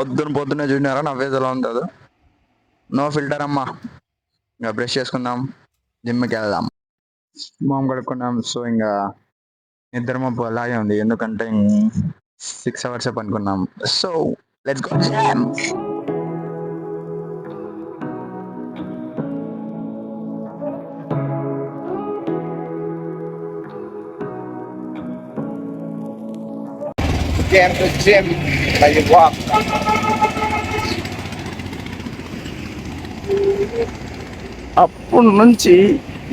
పొద్దున్నే చూసినారా నా ఫేస్ ఎలా ఉంటుందో. నో ఫిల్టర్ అమ్మా. ఇంకా బ్రష్ చేసుకుందాం, జిమ్కి వెళ్దాం, మొహం కడుక్కున్నాం. సో ఇంకా నిద్ర మబ్బు అలాగే ఉంది, ఎందుకంటే 6 hours పనుకున్నాం. So let's go gym. Came to gym like you walk. అప్పటి నుంచి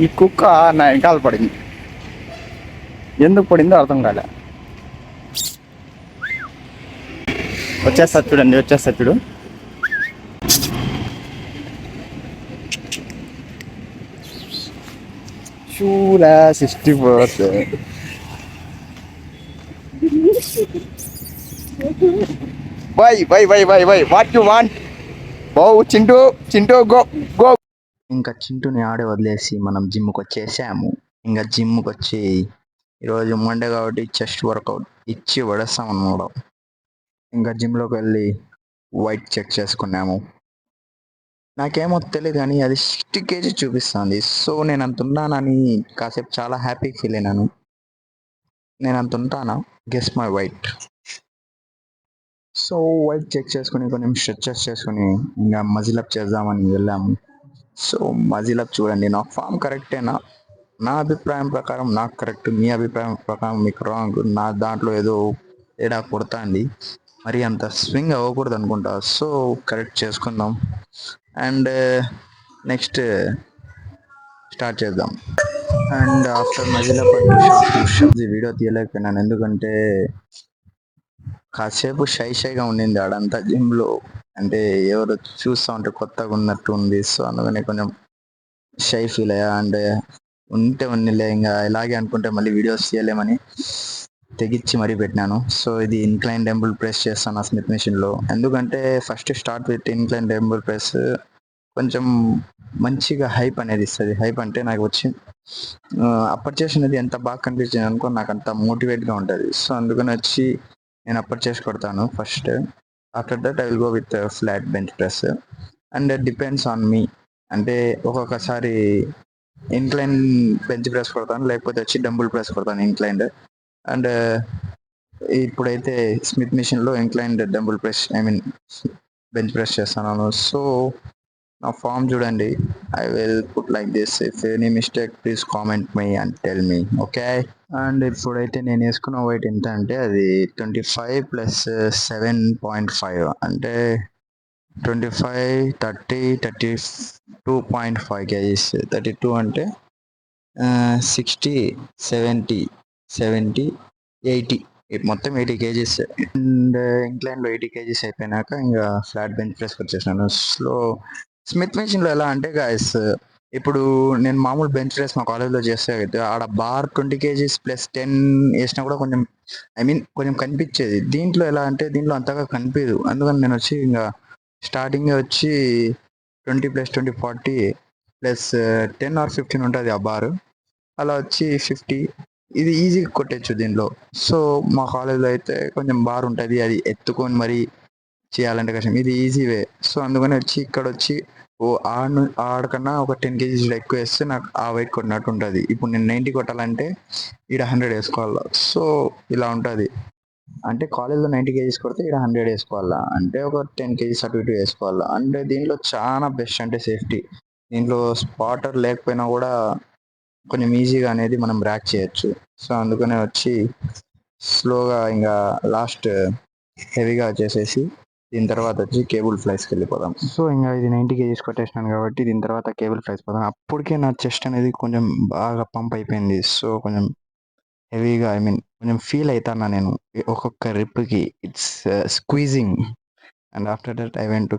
ఈ కుక్క నా వెనకాల పడింది. ఎందుకు పడిందో అర్థం కాలే. వచ్చేస్తా చూడు. షూలా 64. By what you want? Chintu go. ఇంకా చింటూని ఆడే వదిలేసి మనం జిమ్కి వచ్చేసాము. ఇంకా జిమ్కి వచ్చి ఈరోజు మండే కాబట్టి చెస్ట్ వర్కౌట్ ఇచ్చి పడేస్తాం అన్నమాట. ఇంకా జిమ్లోకి వెళ్ళి వెయిట్ చెక్ చేసుకున్నాము. నాకేమో తెలియదు కానీ అది 60 kg చూపిస్తుంది. సో నేను అంత ఉన్నానని కాసేపు చాలా హ్యాపీ ఫీల్ అయినాను. నేను అంత ఉంటానా? Guess my weight. So weight check చేసుకుని కొంచెం స్ట్రెచెస్ చేసుకుని ఇంకా మజిల్ అప్ చేద్దామని వెళ్ళాము. సో మజిల్ అప్ చూడండి, నా ఫామ్ కరెక్టేనా? నా అభిప్రాయం ప్రకారం నాకు కరెక్ట్, మీ అభిప్రాయం ప్రకారం మీకు రాంగ్. నా దాంట్లో ఏదో తేడా కొడతాంది, మరి అంత స్వింగ్ అవ్వకూడదు అనుకుంటా. సో కరెక్ట్ చేసుకుందాం అండ్ నెక్స్ట్ స్టార్ట్ చేద్దాం. And after muscle up and push-ups ఈ వీడియో తీయలేకపోయినాను, ఎందుకంటే కాసేపు షైగా ఉండింది ఆడంతా జిమ్లో. అంటే ఎవరు చూస్తూ ఉంటే కొత్తగా ఉన్నట్టు ఉంది. సో అందుకని కొంచెం షై ఫీల్ అయ్యా. అండ్ ఉంటే ఉన్నిలే, ఇంకా ఇలాగే అనుకుంటే మళ్ళీ వీడియోస్ తీయలేమని తెగిచ్చి మరీ పెట్టినాను. సో ఇది ఇన్క్లైన్ డెంబుల్ ప్రెస్ చేస్తాను ఆ స్మిత్ మెషిన్లో, ఎందుకంటే first start with incline డెంబుల్ press కొంచెం మంచిగా హైప్ అనేది ఇస్తుంది. హైప్ అంటే నాకు వచ్చి అప్పర్ చేసి అనేది ఎంత బాగా కనిపించింది అనుకో, నాకు అంత మోటివేట్గా ఉంటుంది. సో అందుకని వచ్చి నేను అప్పర్ చేసి కొడతాను first. After that I will go with flat bench press. And depends on me, అంటే ఒక్కొక్కసారి ఇన్క్లైన్ బెంచ్ ప్రెస్ కొడతాను, లేకపోతే వచ్చి డంబుల్ ప్రెస్ కొడతాను ఇన్క్లైన్డ్. అండ్ ఇప్పుడైతే స్మిత్ మిషన్లో inclined dumbbell press bench press చేస్తున్నాను. సో నా ఫామ్ చూడండి, I will put like this. If any mistake please comment me and tell me, okay? And ఇప్పుడైతే నేను వేసుకున్న వెయిట్ ఎంత అంటే అది 25 + 7.5, అంటే 25, 30, 32.5 kgs. 32 అంటే 60, 70, 80, మొత్తం 80 kgs. అండ్ ఇంక్లైన్లో 80 kgs అయిపోయినాక ఇంకా ఫ్లాట్ బెంచ్ ప్రెస్కి వచ్చేసినాను. స్మిత్ మెషిన్లో ఎలా అంటే గాయస్, ఇప్పుడు నేను మామూలు బెంచ్ ప్రెస్ మా కాలేజ్లో చేస్తే అయితే ఆడ బార్ 20 kgs + 10 వేసినా కూడా కొంచెం కొంచెం కనిపించేది. దీంట్లో ఎలా అంటే దీంట్లో అంతగా కనిపించదు. అందుకని నేను వచ్చి ఇంకా స్టార్టింగ్ వచ్చి 20 + 20 40 + 10 or 15 ఉంటుంది ఆ బార్. అలా వచ్చి 50, ఇది ఈజీగా కొట్టచ్చు దీంట్లో. సో మా కాలేజ్లో అయితే కొంచెం బార్ ఉంటుంది, అది ఎత్తుకొని మరీ చేయాలంటే కష్టం. ఇది ఈజీ వే. సో అందుకని వచ్చి ఇక్కడ వచ్చి ఆడకన్నా ఒక 10 kgs ఎక్కువ వేస్తే నాకు ఆ వెయిట్ కొట్టినట్టు ఉంటుంది. ఇప్పుడు నేను 90 కొట్టాలంటే ఇక్కడ 100 వేసుకోవాలి. సో ఇలా ఉంటుంది. అంటే కాలేజ్లో 90 kgs కొడితే ఇక్కడ 100 వేసుకోవాలా, అంటే ఒక 10 kgs అటు ఇటు వేసుకోవాలా. అంటే దీంట్లో చాలా బెస్ట్ అంటే సేఫ్టీ. దీంట్లో స్పాటర్ లేకపోయినా కూడా కొంచెం ఈజీగా అనేది మనం ర్యాక్ చేయొచ్చు. సో అందుకనే వచ్చి స్లోగా ఇంకా లాస్ట్ హెవీగా చేసేసి దీని తర్వాత వచ్చి కేబుల్ ఫ్లైస్కి వెళ్ళిపోదాం. సో ఇంకా ఇది 90 kgs కొట్టేసినాను కాబట్టి దీని తర్వాత కేబుల్ ఫ్లైస్ పోదాం. అప్పటికే నా చెస్ట్ అనేది కొంచెం బాగా పంప్ అయిపోయింది. సో కొంచెం హెవీగా కొంచెం ఫీల్ అవుతాను నేను ఒక్కొక్క రిప్కి. It's squeezing. And after that I went to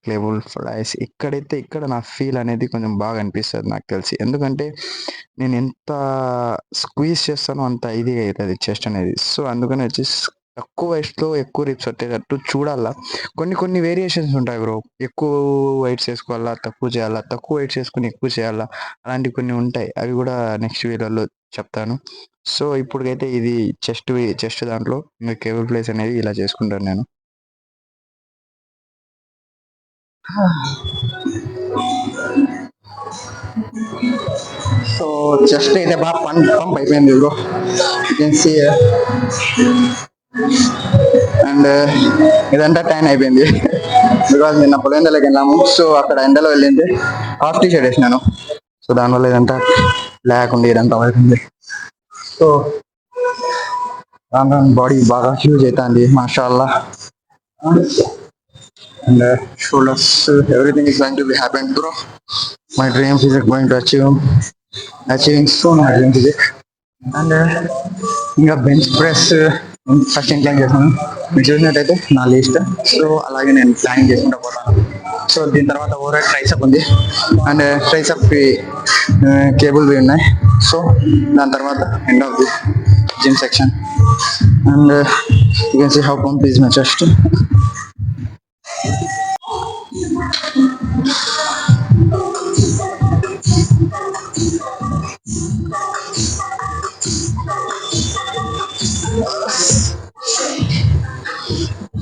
cable flies. ఇక్కడ నా ఫీల్ అనేది కొంచెం బాగా అనిపిస్తుంది నాకు తెలిసి, ఎందుకంటే నేను ఎంత స్క్వీజ్ చేస్తానో అంత ఇది అవుతుంది చెస్ట్ అనేది. సో అందుకని వచ్చి తక్కువ వెయిట్స్లో ఎక్కువ రిప్స్ వచ్చేటట్టు చూడాలా. కొన్ని వేరియేషన్స్ ఉంటాయి బ్రో, ఎక్కువ వెయిట్స్ వేసుకోవాలా, తక్కువ చేయాలా, తక్కువ వెయిట్స్ వేసుకుని ఎక్కువ చేయాలా, అలాంటివి కొన్ని ఉంటాయి. అవి కూడా నెక్స్ట్ వీడియోలో చెప్తాను. సో ఇప్పుడైతే ఇది చెస్ట్ దాంట్లో ఇంకా కేబుల్ ఫ్లైస్ అనేది ఇలా చేసుకుంటాను నేను. సో జస్ట్ అయితే బాగా పంప్ అయిపోయింది bro. You can see and ఇదంతా టైన్ అయిపోయింది బికాజ్ నిన్న పులివెందులకి వెళ్ళాము. సో అక్కడ ఎండలో వెళ్ళింది హాఫ్ టీ షర్ట్ వేసినాను. సో దానివల్ల ఇదంతా లేకుండా ఇదంతా అవుతుంది. సో రాను బాడీ బాగా హ్యూజ్ అవుతుంది మాషాల్లా. And shoulders everything is going to be happened bro. My dream physique going to achieving soon my dream physique. And ఇంకా బెంచ్ ప్రెస్ ఫస్ట్ ఇంక్లైన్ చేశాను. మీరు చూసినట్టయితే నా లిస్ట్. సో అలాగే నేను ప్లానింగ్ చేసుకుంటూ పోతాను. సో దీని తర్వాత ఓవర్ ట్రైసప్ ఉంది అండ్ ట్రైసప్ కేబుల్ ఉన్నాయి. సో దాని తర్వాత end of the gym section and you can see how pump is my chest.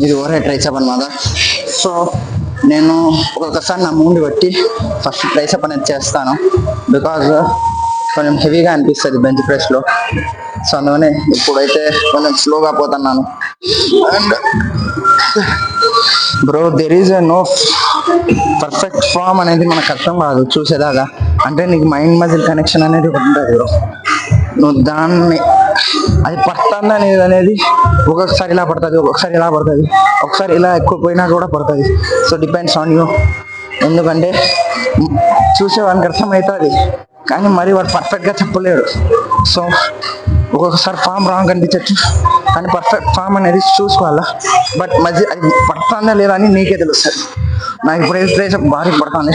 ఇది ఓవర్ ట్రైసప్ అనమాట. సో నేను ఒక్కొక్కసారి నా మూడు బట్టి ఫస్ట్ ట్రైసప్ అనేది చేస్తాను బికాజ్ కొంచెం హెవీగా అనిపిస్తుంది బెంచ్ ప్రెస్లో. సో అందుకని ఇప్పుడైతే కొంచెం స్లోగా పోతున్నాను. And bro there is no perfect form అనేది మనకు అర్థం కాదు చూసేదాకా. అంటే నీకు మైండ్ మజిల్ కనెక్షన్ అనేది ఒకటి ఉంటుంది బ్రో. నువ్వు దాన్ని అది పడుతుంది అనేది ఒక్కొక్కసారి ఇలా పడుతుంది, ఒక్కొక్కసారి ఇలా పడుతుంది, ఒకసారి ఇలా ఎక్కువ పోయినా కూడా పడుతుంది. So depends on you. ఎందుకంటే చూసేవానికి అర్థమవుతుంది కానీ మరి వాడు పర్ఫెక్ట్గా చెప్పలేడు. సో ఒక్కొక్కసారి ఫామ్ రాంగ్ అనిపించచ్చు కానీ పర్ఫెక్ట్ ఫామ్ అనేది చూసుకోవాలా. బట్ మధ్య అది పడుతుందా లేదా అని నీకే తెలుస్తుంది. నాకు ఇప్పుడు అయితే భారీ పడుతుంది.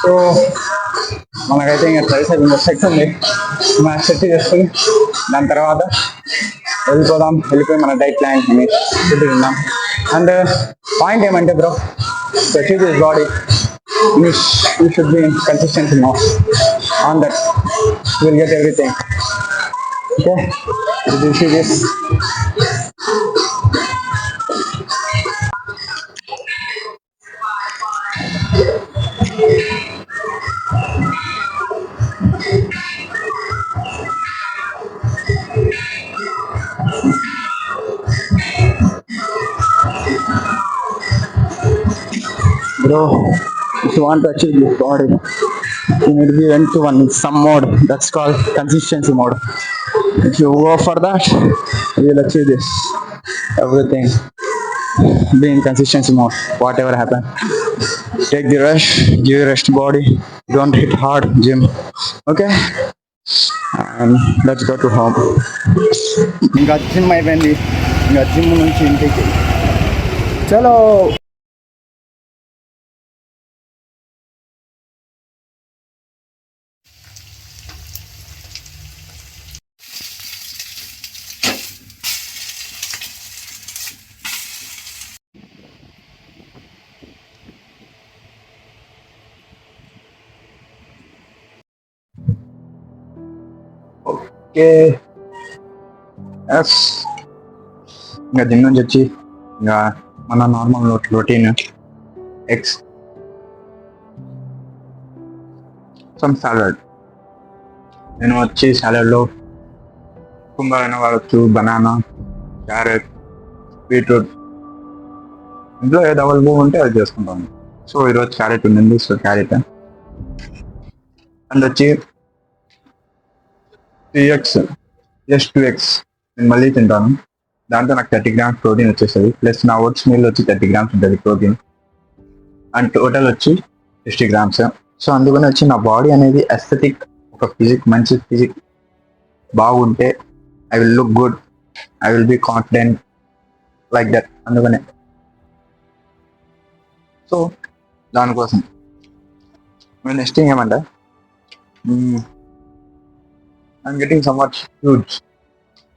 సో మనకైతే ఇంకా ట్రైసెప్ ఇంకా సెట్ ఉంది. మనం సెట్ చేసుకుని దాని తర్వాత వెళ్ళిపోయి మన డైట్ ప్లాన్ ఫుడ్ తిందాం. అండ్ పాయింట్ ఏమంటే bro to achieve this body you should be in consistency more. On that you will get everything. Okay, did you see this? Bro, if you want to achieve this body, you need to be into some mode that's called consistency mode. If you go for that, you will achieve this everything. Be in consistency mode, whatever happen. Take the rest, give your rest body. Don't hit hard gym. Okay? And let's go to home. ఇంకా gym అయిపోయింది. ఇంకా gym నుంచి ఇంటికి చలో. Okay yes ఇంకా gym నుంచి వచ్చి ఇంకా మన normal routine eggs some salad. నేను వచ్చి సాలడ్లో కుంభారైనా వాడచ్చు, బనానా, క్యారెట్, బీట్రూట్, ఇంట్లో ఏది అవైలబుల్ ఉంటే అది చేసుకుంటాను. సో ఈరోజు క్యారెట్ ఉండింది. సో క్యారెట్ అండ్ వచ్చి 3x ప్లస్ 2x నేను మళ్ళీ తింటాను. దాంతో నాకు 30 grams ప్రోటీన్ వచ్చేస్తుంది. ప్లస్ నా ఓట్స్ మీల్ వచ్చి 30 grams ఉంటుంది ప్రోటీన్. అండ్ టోటల్ వచ్చి 60 grams. సో అందుకని వచ్చి నా బాడీ అనేది ఎస్థెటిక్, ఒక ఫిజిక్, మంచి ఫిజిక్ బాగుంటే I will look good, I will be confident like that. అందుకనే సో దానికోసం నేను నెక్స్ట్ థింగ్ ఏమంటే I'm getting somewhat huge.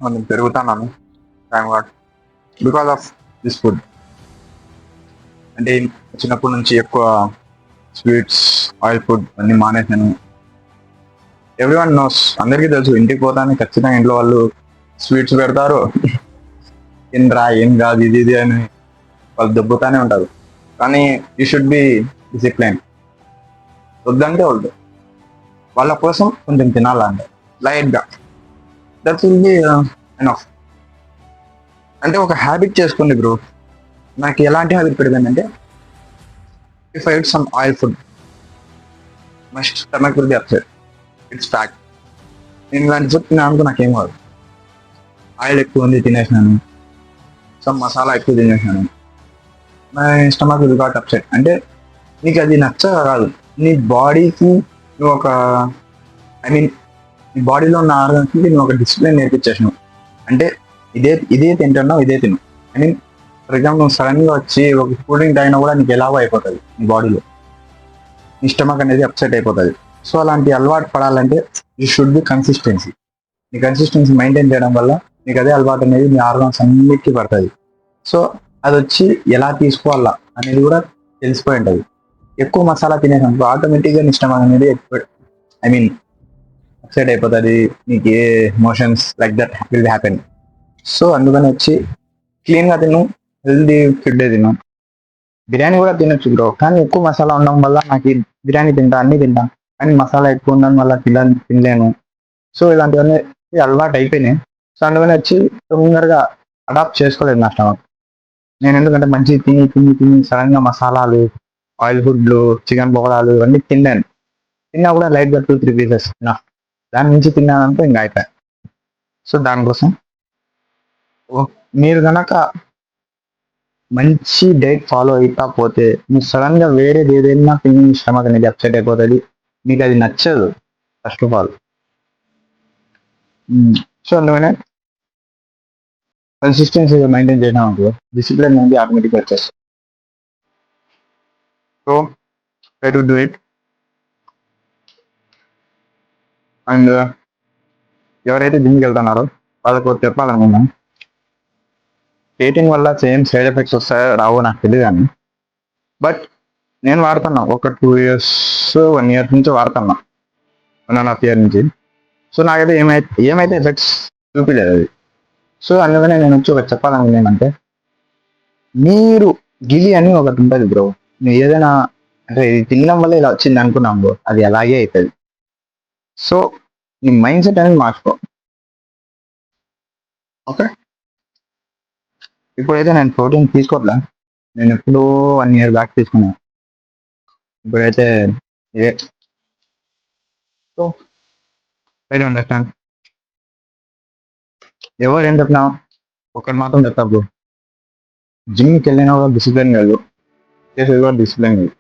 నేను పెరుగుతున్నాను thank God because of this food. అంటే చిన్నప్పటి నుంచి ఎక్కువ స్వీట్స్, ఆయిల్ ఫుడ్ అన్నీ మానేసాను. ఎవ్రీవన్ నోస్, అందరికీ తెలుసు. ఇంటికి పోతానే ఖచ్చితంగా ఇంట్లో వాళ్ళు స్వీట్స్ పెడతారు. తినరా ఏం కాదు ఇది ఇది అని వాళ్ళు దెబ్బతానే ఉంటారు. కానీ యూ షుడ్ బి డిసిప్లైన్. వద్దంటే వద్దు, వాళ్ళ కోసం కొంచెం తినాలంటే లైట్ గా, దట్స్ విల్ బి ఎనఫ్. అంటే ఒక హ్యాబిట్ చేసుకోండి బ్రో. నాకు ఎలాంటి హ్యాబిట్ పెడిపోయిందంటే, if I eat some oil food my stomach will be upset. It's fact. నేను ఇలాంటి ఫుడ్ తిన్నాను నాకేం కాదు. ఆయిల్ ఎక్కువ ఉంది తినేసినాను, సమ్ మసాలా ఎక్కువ తినేసినాను, my stomach will got upset. అంటే నీకు అది నచ్చగా కాదు, నీ బాడీకి నువ్వు ఒక, ఐ మీన్ నీ బాడీలో ఉన్న ఆర్గన్స్కి నువ్వు ఒక డిసిప్లిన్ నేర్పించేసినావు. అంటే ఇదే తింటున్నావు, ఇదే తిను. ఐ మీన్ ఫర్ ఎగ్జాంపుల్ నువ్వు సడన్ గా వచ్చి ఒక కూల్ డ్రింక్ తాగినా కూడా నీకు ఎలాగో అయిపోతుంది నీ బాడీలో, నీ స్టమక్ అనేది అప్సెట్ అయిపోతుంది. సో అలాంటి అలవాటు పడాలంటే యూ షుడ్ బి కన్సిస్టెన్సీ. నీ కన్సిస్టెన్సీ మెయింటైన్ చేయడం వల్ల నీకు అదే అలవాటు అనేది మీ ఆర్గన్స్ అన్నిటికీ పడుతుంది. సో అది వచ్చి ఎలా తీసుకోవాలా అనేది కూడా తెలిసిపోయి ఉంటుంది. ఎక్కువ మసాలా తినేసినప్పుడు ఆటోమేటిక్గా నీ స్టమక్ అనేది ఐ మీన్ అప్సెట్ అయిపోతుంది, నీకు ఏ motions like that will happen. So అందుకని వచ్చి క్లీన్గా తిను, హెల్దీ ఫుడ్ తిను. బిర్యానీ కూడా తినొచ్చు బ్రో, కానీ ఎక్కువ మసాలా ఉండడం వల్ల నాకు బిర్యానీ తింటా, అన్ని తింటా, కానీ మసాలా ఎక్కువ ఉండడం వల్ల తినలేను. సో ఇలాంటివన్నీ అలవాటు అయిపోయినాయి. సో అందుకని వచ్చి తొందరగా అడాప్ట్ చేసుకోలేదు నా స్టమక్. నేను ఎందుకంటే మంచి తిని తిని తిని సడన్ గా మసాలాలు, ఆయిల్ ఫుడ్లు, చికెన్ పకోడాలు ఇవన్నీ తిన్నాను. తిన్నా కూడా లైట్గా 2-3 పీసెస్ నా, దాని నుంచి తిన్నానంటే ఇంకా అయిపోయాయి. సో దానికోసం మీరు కనుక మంచి డైట్ ఫాలో అవుతా పోతే మీరు సడన్ గా వేరేది ఏదైనా తిని స్టమక్ అనేది అప్సెట్ అయిపోతుంది, మీకు అది నచ్చదు ఫస్ట్ ఆఫ్ ఆల్. సో అందుకనే కన్సిస్టెన్సీగా మెయింటైన్ చేయడం అనుకో, డిసిప్లిన్ అనేది ఆటోమేటిక్గా వచ్చేస్తుంది. So try to do it. And ఎవరైతే జిమ్కి వెళ్తున్నారో వాళ్ళకు చెప్పాలనుకున్నాను, డేటింగ్ వల్ల సేమ్ సైడ్ ఎఫెక్ట్స్ వస్తాయో రావో నాకు తెలియదు కానీ, బట్ నేను వాడుతున్నా ఒక 2 years 1 year నుంచి వాడుతున్నా, 1.5 year నుంచి. సో నాకైతే ఏమైతే ఎఫెక్ట్స్ చూపించలేదు అది. సో అందుకనే నేను వచ్చి ఒకటి చెప్పాలనుకున్నాను ఏమంటే, మీరు గిలి అని ఒకటి ఉంటుంది బ్రో. నువ్వు ఏదైనా అంటే ఇది తినడం వల్ల ఇలా వచ్చింది అనుకున్నాం బ్రో, అది అలాగే అవుతుంది. సో నీ మైండ్ సెట్ అనేది మార్చుకో. ఓకే, ఇప్పుడైతే నేను ప్రోటీన్ తీసుకోవట్లే, నేను ఎప్పుడూ 1 year బ్యాక్ తీసుకున్నాను. ఇప్పుడైతే ఇదే. సో ఐ డోంట్ అండర్స్టాండ్ ఎవరు ఏం చెప్పినా ఒకటి మాత్రం చెప్తా బ్రో, జిమ్కి వెళ్ళినా కూడా డిసిప్లిన్ కాదు, చేసేది కూడా డిసిప్లిన్ కాదు.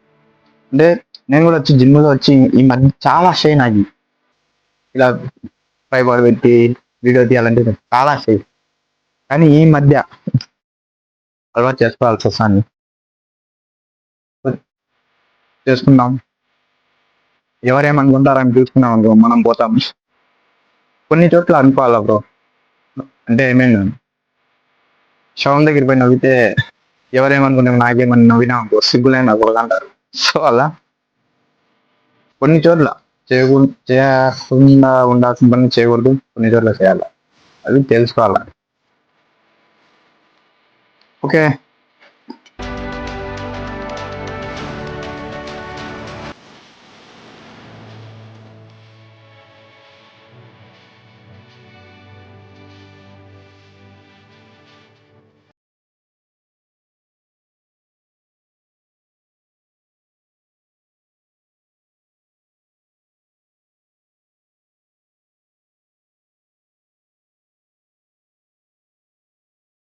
అంటే నేను కూడా వచ్చి జిమ్లో వచ్చి ఈ మధ్య చాలా షై నాకు ఇలా ట్రైపాడ్ పెట్టి వీడియో తీయాలంటే చాలా షై. కానీ ఈ మధ్య అలవాటు చేసుకోవాల్సి వస్తాను, చేసుకుందాం. ఎవరేమనుకుంటారని చూసుకున్నాం అనుకో, మనం పోతాం. కొన్ని చోట్ల అనుకోవాలా బ్రో, అంటే ఐ శవం దగ్గర పోయి నవ్వితే ఎవరేమనుకున్నాం, నాకేమని నవ్వినా అనుకో సిగ్గులేని నవ్వదు అంటారు. సో అలా కొన్ని చోట్ల చేయకుండా ఉండాల్సిన పని చేయకూడదు, కొన్ని చోట్ల చేయాలి, అది తెలుసుకోవాలి. ఓకే.